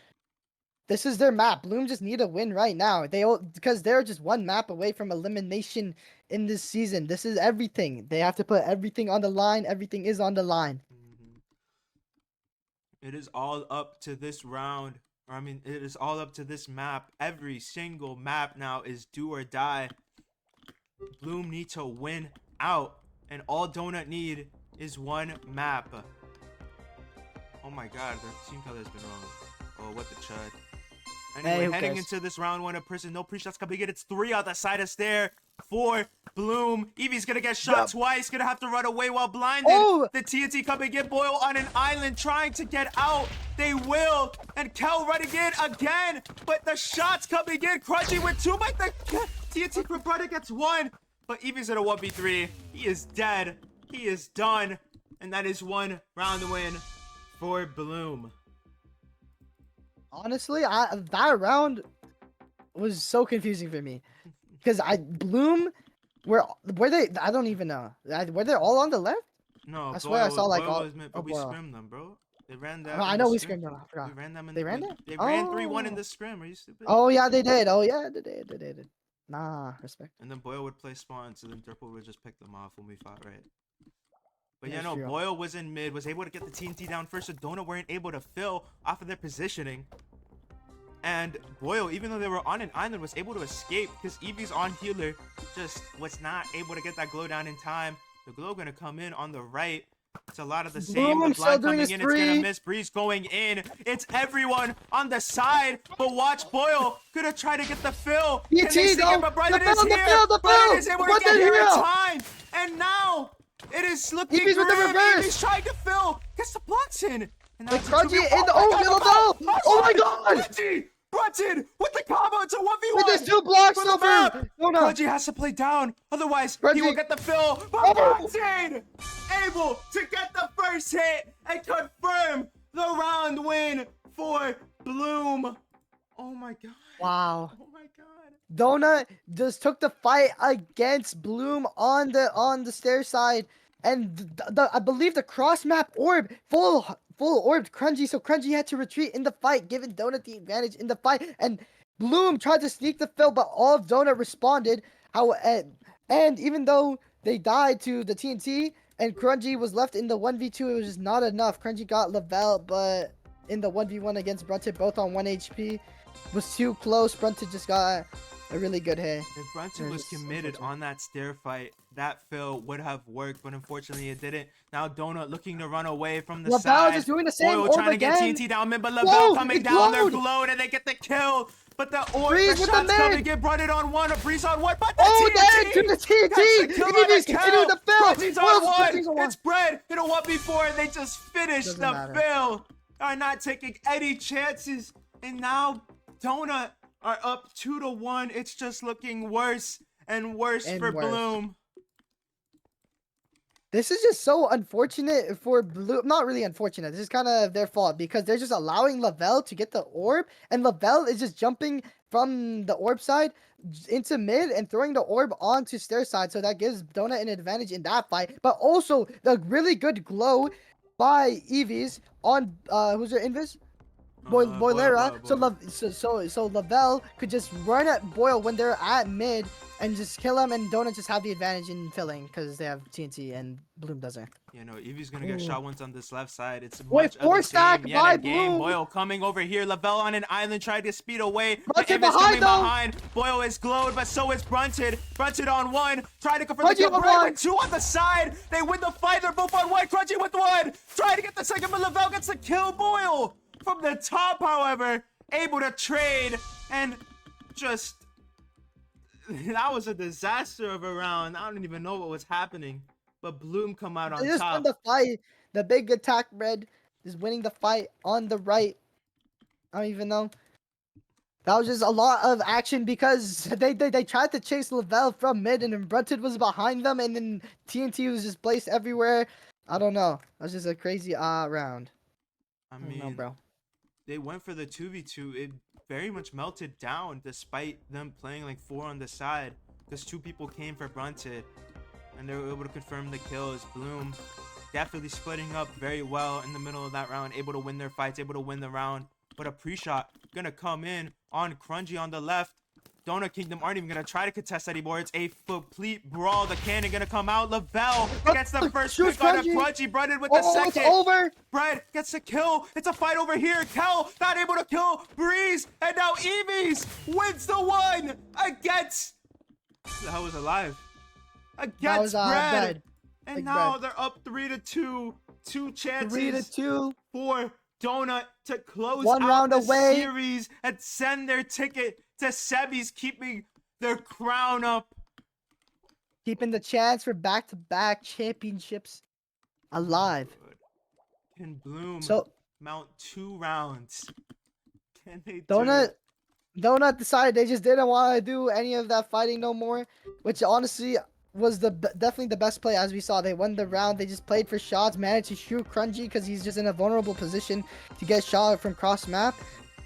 This is their map. Bloom just need a win right now. Because they're just one map away from elimination in this season. This is everything. They have to put everything on the line. Everything is on the line. It is all up to this round. It is all up to this map. Every single map now is do or die. Bloom need to win out. And all Donut need is one map. Oh my god, their team color has been wrong. Oh, what the chud. Anyway, heading into this round 1 of Prison. No pre-shots coming in. It's 3 on the side of stair. for Bloom. Eevee's gonna get shot twice, gonna have to run away while blinded. Oh! The TNT coming in, Boyle on an island trying to get out. They will, and Kel running in again, but the shots coming in. Crunchy with 2, but the TNT from Brother gets 1. But Eevee's in a 1v3. He is dead. He is done. And that is 1 round win for Bloom. Honestly, that round was so confusing for me. Because Bloom, were they? I don't even know. Were they all on the left? No, I swear I saw like Boyle all. was mid, but we scrimmed them, bro. They ran that. Oh, I know we scrimmed them. I forgot. We ran them in They ran it? They ran Oh. 3-1 in the scrim. Are you stupid? Oh yeah, they did. Oh yeah, they did. Nah, respect. And then Boyle would play spawn, so then Durple would just pick them off when we fought, right? But Yeah, yeah, no, true. Boyle was in mid, was able to get the TNT down first, so Donut weren't able to fill off of their positioning. And Boyle, even though they were on an island, was able to escape because Eevee's on healer just was not able to get that glow down in time. The glow gonna come in on the right. It's a lot of the same. Bloom The still blind doing coming his in, it's gonna spree. miss. Breeze going in. It's everyone on the side, but watch Boyle gonna try to get the fill. Can they ET stick though. it? But Bryden The is fill, the here. fill, the Bryden fill. is able to What get the here in hell? time. And now it is looking Eevee's with the grim. reverse. Eevee's trying to fill. Gets the blocks in. And now The it's a Crunchy 2v1. in the yellow bell. Oh my god! Crunchy! Brunton with the combo. It's a 1v1. With his 2 blocks for the over. map. No. Crunchy has to play down. Otherwise, he Crunchy. will get the fill. But Oh. Brunton able to get the first hit and confirm the round win for Bloom. Oh my god. Wow. Oh my god. Donut just took the fight against Bloom on the stair side, and I believe the cross map orb full orbed Crunchy, so Crunchy had to retreat in the fight, giving Donut the advantage in the fight. And Bloom tried to sneak the fill, but all of Donut responded. And even though they died to the TNT and Crunchy was left in the 1v2, it was just not enough. Crunchy got Lavelle, but in the 1v1 against Brunton, both on 1 HP, was too close. Brunton just got a really good hit. If Brunson was committed on that stair fight, that fill would have worked, but unfortunately it didn't. Now Donut looking to run away from the Lavelle side. just doing the same Boyle orb trying to get again. TNT down mid, but Lavelle Whoa, coming it's down. They're glowed. glowed and they get the kill. But the orb, Breeze the with the shots coming mid. in. Brought it on 1, a Breeze on 1, but the Oh, TNT! there to the That's TNT. the kill on Eevee's the continuing kill. the fill. Crunchy's Well, on Crunchy's 1. on It's Bread in a 1v4 and they just finished Doesn't the matter. fill. Are not taking any chances. And now Donut are up 2-1. It's just looking worse and worse And for worse. Bloom. This is just so unfortunate for Blue. Not really unfortunate. This is kind of their fault because they're just allowing Lavelle to get the orb, and Lavelle is just jumping from the orb side into mid and throwing the orb onto stair side. So that gives Donut an advantage in that fight. But also the really good glow by Eevees on who's their invis? Boilera. So Lavelle could just run at Boyle when they're at mid and just kill him, and Donut just have the advantage in filling because they have TNT and Bloom doesn't. You know, Eevee's gonna get Ooh. shot once on this left side. It's Wait, much of four the stack same by yet again. Bloom. Boyle coming over here. Lavelle on an island trying to speed away. But Brunson Eeve's behind, coming though. behind. Boyle is glowed, but so is Brunson. Brunson on 1, trying to confirm the Crunchy kill. on Brad 1. with 2 on the side. They win the fight. They're both on 1. Crunchy with 1. Trying to get the second, but Lavelle gets the kill. Boyle from the top, however, able to trade and just. That was a disaster of a round. I don't even know what was happening. But Bloom come out on They just top. won the fight. The big attack red is winning the fight on the right. I don't even know. That was just a lot of action because they tried to chase Lavelle from mid, and then Brunton was behind them, and then TNT was just placed everywhere. I don't know. That was just a crazy round. I I don't mean, know, bro. they went for the 2v2. It very much melted down despite them playing like 4 on the side because 2 people came for Brunted and they were able to confirm the kills. Bloom definitely splitting up very well in the middle of that round, able to win their fights, able to win the round. But a pre-shot gonna come in on Crunchy on the left. Donut Kingdom aren't even gonna try to contest anymore. It's a complete brawl. The cannon gonna come out. Lavelle gets the first Shoot pick on a Crunchy. Crunchy. Brennan with the Oh, it's second. over. Brad gets a kill. It's a fight over here. Kel not able to kill Breeze. And now Eevees wins the one against. That was alive. Against Brad. Brad. And Big now Brad. they're up 3-2. 2 chances 3-2. for Donut to close One out round the away. series and send their ticket to semis, keeping their crown up. keeping the chance for back-to-back championships alive. Can Bloom So mount 2 rounds? Can they do Donut it? Donut decided they just didn't want to do any of that fighting no more, which honestly was definitely the best play. As we saw, they won the round. They just played for shots, managed to shoot Crunchy because he's just in a vulnerable position to get shot from cross map,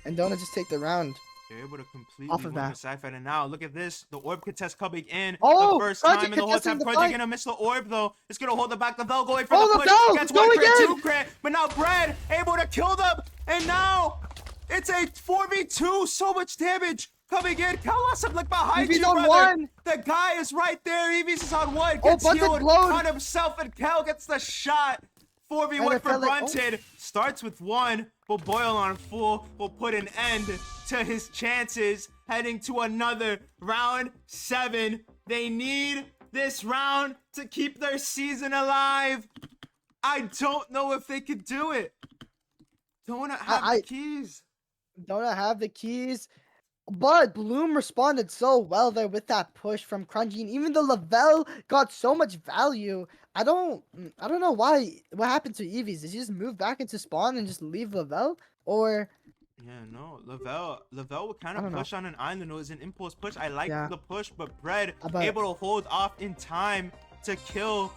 and Donut just take the round. They're able to completely Off of win that. the side fight. And now look at this. The orb contest coming in. Oh, the first Crunchy time in the whole contesting time. the Crunchy fight. gonna miss the orb though. It's gonna hold them back. The Vel going for Oh, the the push. Vel Gets going 1 crit, in. 2 crit. But now Bread able to kill them. And now it's a 4v2. So much damage coming in. Kalasam look behind Eevee's you, on brother. one. The guy is right there. Eevees is on 1. Oh, Gets Bunted healed glowed. on himself. And Kel gets the shot. 4v1 And it for felt like- Brunted. Starts with 1, but Boyle on full will put an end to his chances heading to another round 7. They need this round to keep their season alive. I don't know if they could do it. Don't have the keys. Donut have the keys. But Bloom responded so well there with that push from Crunchy, and even the Lavelle got so much value. I don't know why. What happened to Eevees? Did he just move back into spawn and just leave Lavelle, or? Yeah, no. Lavelle would kind I of don't know. push on an island. It was an impulse push. I like Yeah. the push, but Bread But- able to hold off in time to kill,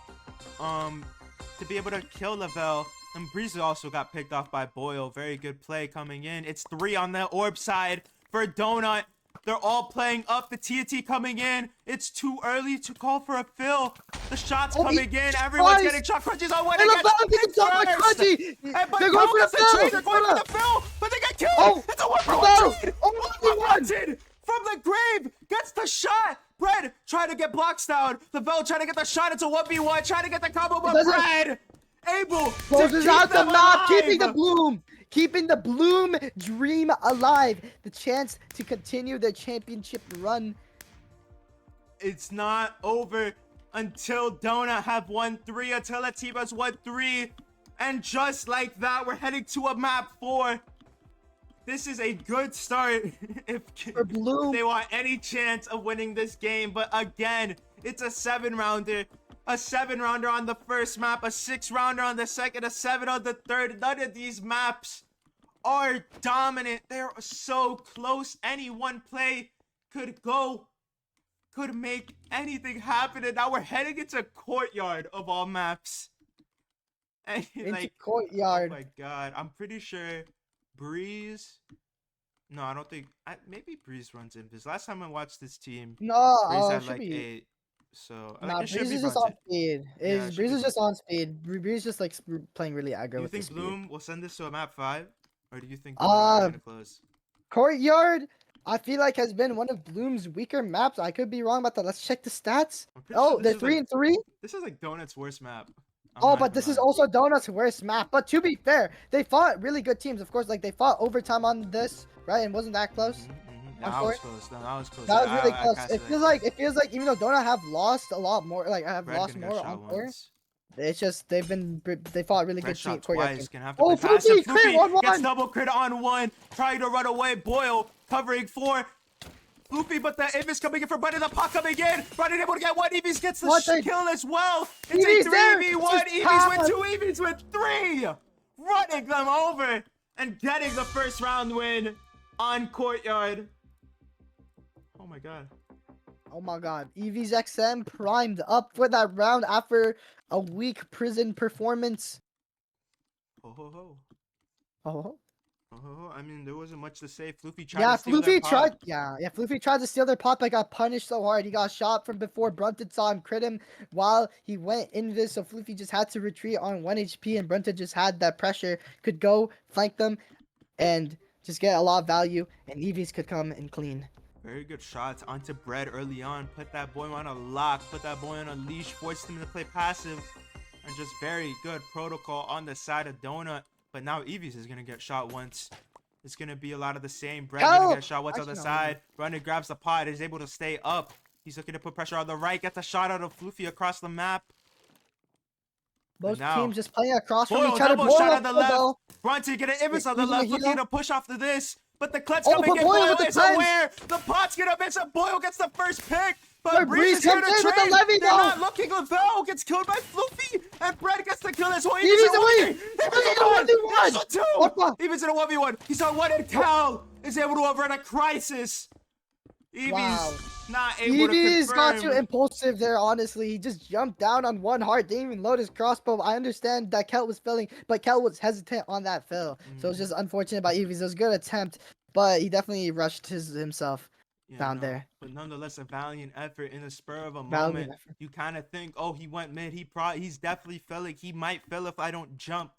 to be able to kill Lavelle. And Breeze also got picked off by Boyle. Very good play coming in. It's 3 on the orb side for Donut. They're all playing up. The TNT coming in. It's too early to call for a fill. The shots coming in. Everyone's getting shot. Crunchy's on 1. And They Lavelle get gets shot by first. Crunchy. And They're going for the fill. They're going for the fill, but they get killed. Oh, It's a 1-for-1 Lavelle. trade. Oh, only one. Brunted from the grave gets the shot. Bread trying to get blocks down. Lavelle trying to get the shot. It's a 1v1. Trying to get the combo, but doesn't- Bread able to Closes keep out the them map, alive. keeping the Bloom dream alive. The chance to continue their championship run. It's not over until Donut have won 3, until Atiba's won 3. And just like that, we're heading to a map 4. This is a good start if For Bloom. they want any chance of winning this game. But again, it's a 7-rounder. A 7-rounder on the first map, a 6-rounder on the second, a 7 on the third. None of these maps are dominant. They're so close. Any one play could make anything happen. And now we're heading into Courtyard of all maps. And Into Courtyard. oh my god, I'm pretty sure Breeze. No, I don't think. Maybe Breeze runs Invis. Last time I watched this team, No, Breeze had should like be. 8. So Nah, it should Breeze be is just on Brunted. speed. Yeah, it should Breeze be is just on speed. Breeze just like playing really aggro Do you with the think speed. Bloom will send this to a map 5, or do you think they're gonna close? Courtyard, I feel like has been one of Bloom's weaker maps. I could be wrong about that. Let's check the stats. I'm pretty sure Oh, this they're is 3 and 3. This is like Donut's worst map. I'm Oh, not but even this is lying. also Donut's worst map. But to be fair, they fought really good teams. Of course, like they fought overtime on this, right? And wasn't that close? No, that was close. No, that was close. That was really I close. passed It feels like even though Donut have lost a lot more, like I have Brad lost gonna get more shot on court. once. It's just they fought really Brad good team. shot Courtyard twice. teams. Gonna have to Oh, play passive. Floofy, crit, Floofy 1-1. gets double crit on 1. Trying to run away. Boyle covering 4. Floofy, but the Eevees coming in for Brandon. The pot coming in. Brandon able to get 1. Eevees gets the kill as well. It's Eevees a there. 3v1. It's Eevees with pass. 2. Eevees with 3. Running them over and getting the first round win on Courtyard. Oh my god. Oh my god. Eevees XM primed up for that round after a weak prison performance. Ho ho ho. Oh. Oh, I mean, there wasn't much to say. Floofy tried Yeah, to steal their Floofy tried. pot. Yeah, Floofy tried to steal their pot, but got punished so hard. He got shot from before. Brunted saw him crit him while he went invis. So Floofy just had to retreat on 1 HP, and Brunted just had that pressure, could go flank them, and just get a lot of value. And Eevees could come and clean. Very good shots onto Bread early on. Put that boy on a lock. Put that boy on a leash. Forced him to play passive. And just very good protocol on the side of Donut. But now Eevees is going to get shot once. It's going to be a lot of the same. Bread going to get shot once on the side. Runner grabs the pot. Is able to stay up. He's looking to put pressure on the right. Gets a shot out of Floofy across the map. Both teams just playing across from Boyle each other. double Boyle shot up on the the left. ball. Bronte get an Ibis on the He's left. gonna heal. Looking to push off to this. But the clutch Oh, coming but in. Boyle Boyle with the is cleanse. aware. The pot's going to miss it. Boyle gets the first pick. But Breeze is here comes to in with the trade. levy, They're though. not looking. Lavelle gets killed by Floofy, and Brett gets the kill as well. Eevee's away. Eevee's in a 1v1. He's on What 2. the? Eevee's in a 1v1. He's on 1, and Cal is able to avert a crisis. Eevee's Wow. not able Eevee's to got confirm. too impulsive there, honestly. He just jumped down on one heart, didn't even load his crossbow. I understand that Kel was filling, but Kel was hesitant on that fill. So it's just unfortunate by Eevee's. It was a good attempt, but he definitely rushed himself down there. But nonetheless, a valiant effort in the spur of a Valiant moment. effort. You kind of think, oh, he went mid. He's definitely filling. He might fill if I don't jump.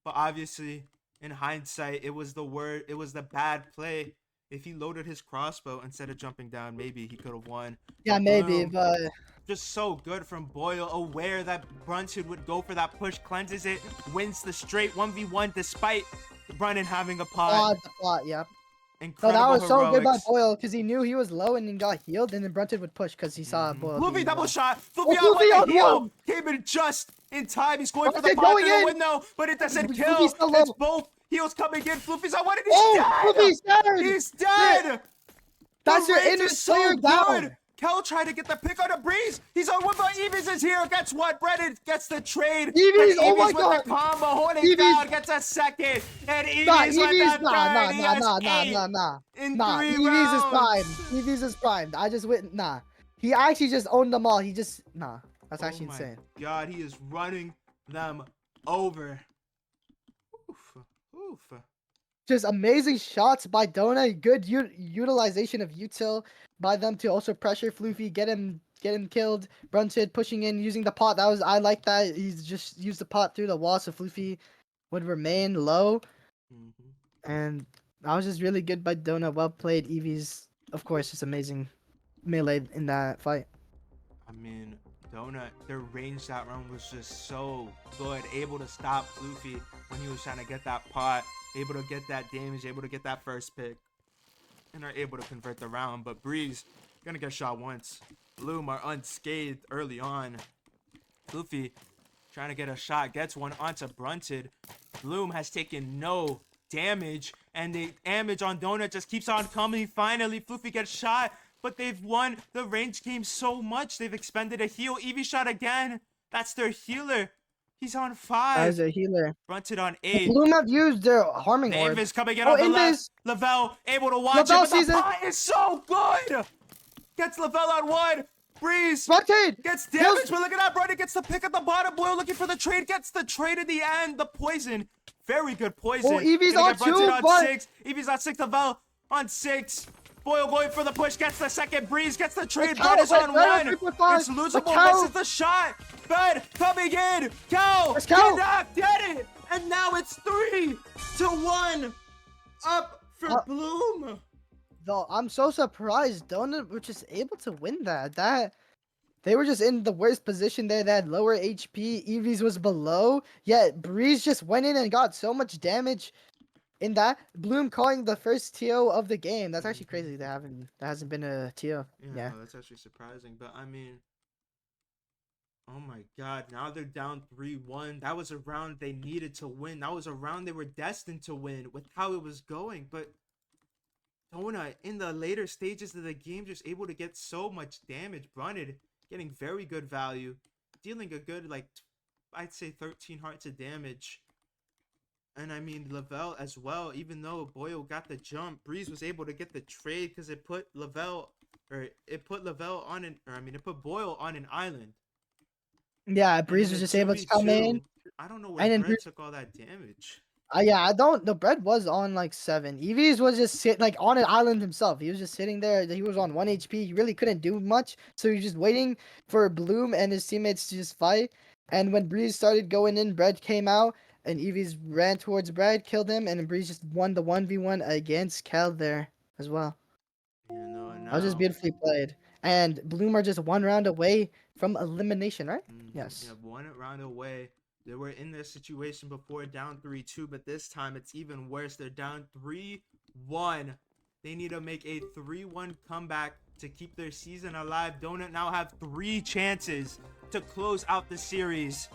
But obviously, in hindsight, it was the bad play. If he loaded his crossbow instead of jumping down, maybe he could have won. Yeah, But maybe, boom. but Just so good from Boyle, aware that Brunson would go for that push, cleanses it, wins the straight 1v1 despite Brunson having a pot. the plot, yeah. So Incredible that was so good by heroics. Boyle because he knew he was low and then got healed, and then Brunton would push because he saw Boyle. Floofy being double low. shot. Oh, Floofy Floofy on on the heel. one. Came in just in time. He's going for the Brunson pot going through the in. window, but it doesn't Floofy's kill. still low. It's both heels coming in. Floofy's on one and he's Oh, dead. Floofy's dead. He's dead. That's The your range inner is so player down. good. Kel tried to get the pick on a Breeze. He's on one, but Eevees is here. Gets one. Brennan gets the trade. Eevees, And oh my with God. the combo. Holding Eevees. down. Gets a second. And Eevees Nah, with Eevees, the third. He has eight nah. in Nah, 3 Eevees is rounds. primed. Eevees is primed. I just went, nah. He actually just owned them all. That's actually Oh my insane. God, he is running them over. Oof. Oof. Just amazing shots by Donut. Good utilization of util by them to also pressure Floofy, get him killed. Brunted pushing in, using the pot. I like that. He's just used the pot through the wall so Floofy would remain low. And that was just really good by Donut. Well played. Eevee's, of course, just amazing melee in that fight. I mean, Donut, their range that round was just so good. Able to stop Floofy when he was trying to get that pot. Able to get that damage. Able to get that first pick. And are able to convert the round. But Breeze, gonna get shot once. Bloom are unscathed early on. Floofy trying to get a shot. Gets one onto Brunted. Bloom has taken no damage. And the damage on Donut just keeps on coming. Finally, Floofy gets shot. But they've won the range game so much. They've expended a heal. Eevee shot again. That's their healer. He's on 5. As a healer. Brunted on 8. Bloom have used their harming orb. Invis coming in on the left. Lavelle able to watch Lavelle it. But sees the it. pot is so good. Gets Lavelle on 1. Breeze Brunted gets damage. But look at that. Brunted gets the pick at the bottom. Boyle looking for the trade. Gets the trade in the end. The poison. Very good poison. Oh, Eevee's Gonna on get Brunted 2, on but- 6. Eevee's on 6. Lavelle on 6. Boyle going for the push, gets the second. Breeze gets the trade. Bud is on 1. It's losable. Misses the shot. Bud coming in. Cal Let's go. get it. And now it's 3-1 up for Bloom. Though I'm so surprised Donut were just able to win that. They were just in the worst position there. They had lower HP. Eevees was below. Yet Breeze just went in and got so much damage in that. Bloom calling the first TO of the game. That's actually crazy. There hasn't been a TO. Yeah. No, that's actually surprising. But I mean, oh my God, now they're down 3-1. That was a round they needed to win. That was a round they were destined to win with how it was going. But Donut in the later stages of the game just able to get so much damage. Brunted getting very good value, dealing a good, like, I'd say 13 hearts of damage. And I mean, Lavelle as well, even though Boyle got the jump, Breeze was able to get the trade because it put Boyle on an island. Yeah, Breeze was just able to come in. I don't know where And then Brett took all that damage. The bread was on like 7. Eevees was just like on an island himself. He was just sitting there. He was on 1 HP. He really couldn't do much. So he was just waiting for Bloom and his teammates to just fight. And when Breeze started going in, Bread came out. And Eevees ran towards Brad, killed him, and Breeze just won the 1v1 against Cal there as well. That was just beautifully played. And Bloom are just 1 round away from elimination, right? Yes. Yeah, 1 round away. They were in this situation before, down 3-2, but this time it's even worse. They're down 3-1. They need to make a 3-1 comeback to keep their season alive. Donut now have 3 chances to close out the series.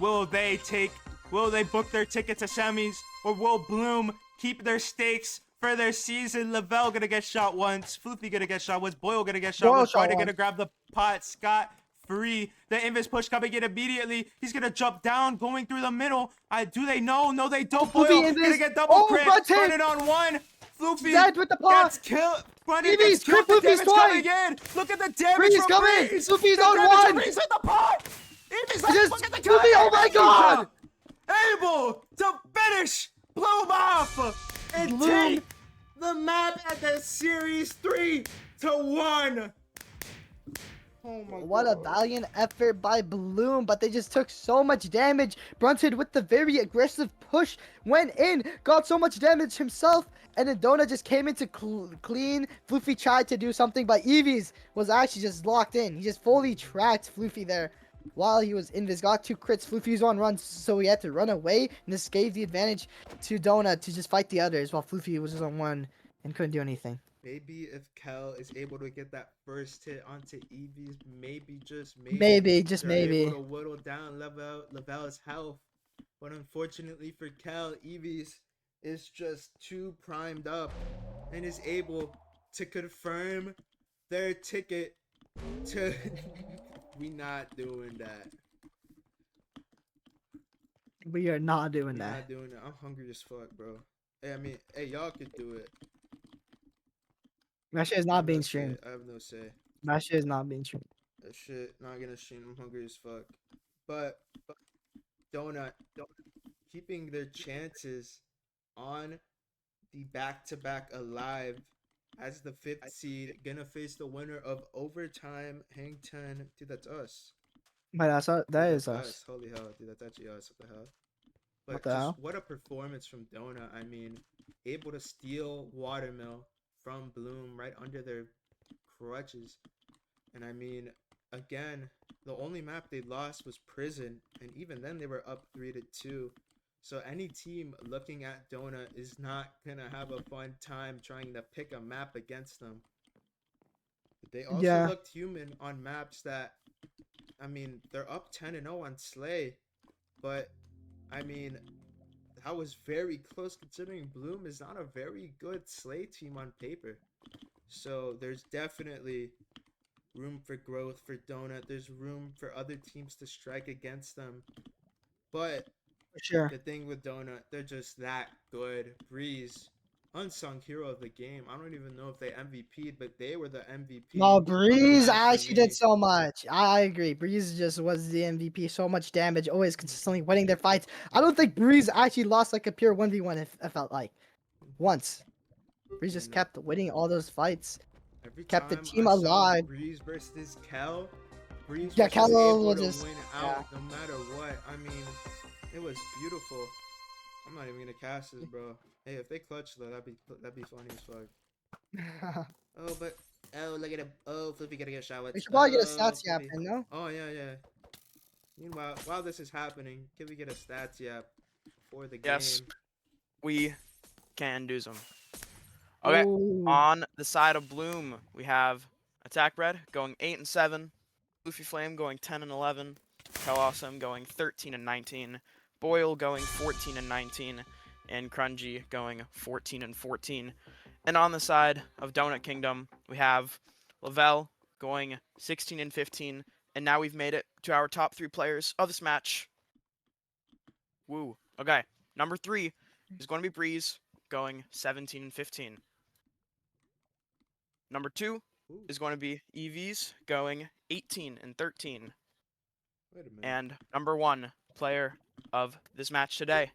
Will they book their ticket to semis, or will Bloom keep their stakes for their season. Lavelle gonna get shot once. Floofy gonna get shot once. Boyle gonna get shot Boyle once. shot Gardner gonna once. grab the pot. Scott free. The invis push coming in immediately. He's gonna jump down, going through the middle. Do they know? No, they don't. Floofy Boyle invis. gonna get double Oh, crit. Brunty! Running on one. Floofy Dead with the paw. gets killed. Brandon Evie's gets killed. The crit Floofy's damage twice. coming in. Look at the damage Breeze from coming. Breeze. Floofy's The on damage one. from Breeze hit the pot. Evie's like, Just look at the Floofy, oh my God. Able to finish Bloom off and Bloom. take the map at the series 3-1. Oh my What a valiant effort by Bloom, but they just took so much damage. Brunted with the very aggressive push, went in, got so much damage himself, and then Donut just came in to clean. Floofy tried to do something, but Eevees was actually just locked in. He just fully tracked Floofy there while he was in this. Got 2 crits. Floofy's on run, so he had to run away, and this gave the advantage to Donut to just fight the others while Floofy was just on 1 and couldn't do anything. Maybe if Kel is able to get that first hit onto Eevees, maybe just maybe. Just they're maybe. able to whittle down Lavelle's health. But unfortunately for Kel, Eevees is just too primed up and is able to confirm their ticket to... We not doing that. We are not doing We that. not doing that. I'm hungry as fuck, bro. Hey, I mean, hey, y'all could do it. That shit is I not have being no say. streamed. I have no say. That shit is not being streamed. That shit not gonna stream. I'm hungry as fuck. But Donut keeping their chances on the back-to-back alive as the 5th seed, gonna face the winner of overtime. Hang 10. Dude, that's us. But that Dude, is that's us. Holy hell, dude, that's actually us. What the hell? But What the just hell? what a performance from Donut. I mean, able to steal Watermill from Bloom right under their crutches. And I mean, again, the only map they lost was Prison, and even then they were up 3-2. So any team looking at Donut is not gonna have a fun time trying to pick a map against them. But they also looked human on maps that, I mean, they're up 10-0 on Slay, but I mean, that was very close considering Bloom is not a very good Slay team on paper. So there's definitely room for growth for Donut. There's room for other teams to strike against them. But Sure. the thing with Donut, they're just that good. Breeze, unsung hero of the game. I don't even know if they MVP'd, but they were the MVP. No, Breeze for actually me. did so much. I agree. Breeze just was the MVP. So much damage, always consistently winning their fights. I don't think Breeze actually lost like a pure 1v1, it felt like. Once. Breeze just kept winning all those fights. Every Kept the time team I saw alive. Breeze versus Kel, Breeze Yeah, was Kel just able will to just- win out no matter what. I mean, it was beautiful. I'm not even gonna cast this, bro. Hey, if they clutch though, that'd be funny as fuck. Oh, but look at him. Oh, Flippy gotta get shot with. We should probably get a Oh, stats Flippy. yapping, no? Oh yeah. Meanwhile, while this is happening, can we get a stats yap for the Yes. game? We can do some. Okay, Ooh. on the side of Bloom, we have Attack Red going 8-7, Luffy Flame going 10-11, Awesome going 13-19, Boyle going 14-19, and Crungy going 14-14. And on the side of Donut Kingdom, we have Lavelle going 16-15, and now we've made it to our top 3 players of this match. Woo. Okay, number 3 is going to be Breeze going 17-15. Number 2 is going to be EVs going 18-13. Wait a minute. And number 1 player of this match today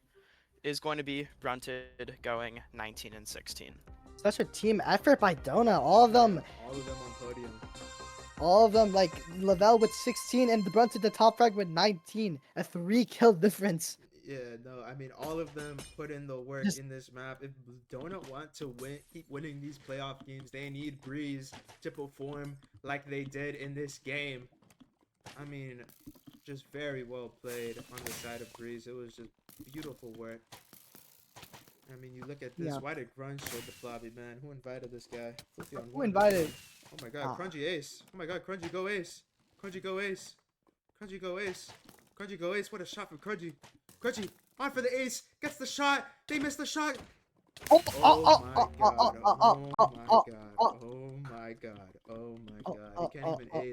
is going to be Brunted going 19-16. Such a team effort by Donut. All of them. All of them on podium. All of them, like Lavelle with 16 and Brunted the top frag with 19. A 3-kill difference. Yeah, no, I mean, all of them put in the work in this map. If Donut want to keep winning these playoff games, they need Breeze to perform like they did in this game. I mean, just very well played on the side of Breeze. It was just beautiful work. I mean, you look at this. Yeah. Why did Grunge show the floppy, man? Who invited this guy? Flippy on Who one. invited? Oh my god, Crunchy ace. Oh my god, Crunchy go ace. Crunchy go ace. Crunchy go ace. Crunchy go ace. What a shot from Crunchy. Crunchy on for the ace. Gets the shot. They missed the shot. Oh, Oh my god. Oh my god. Oh my god. Oh my god. He can't even aid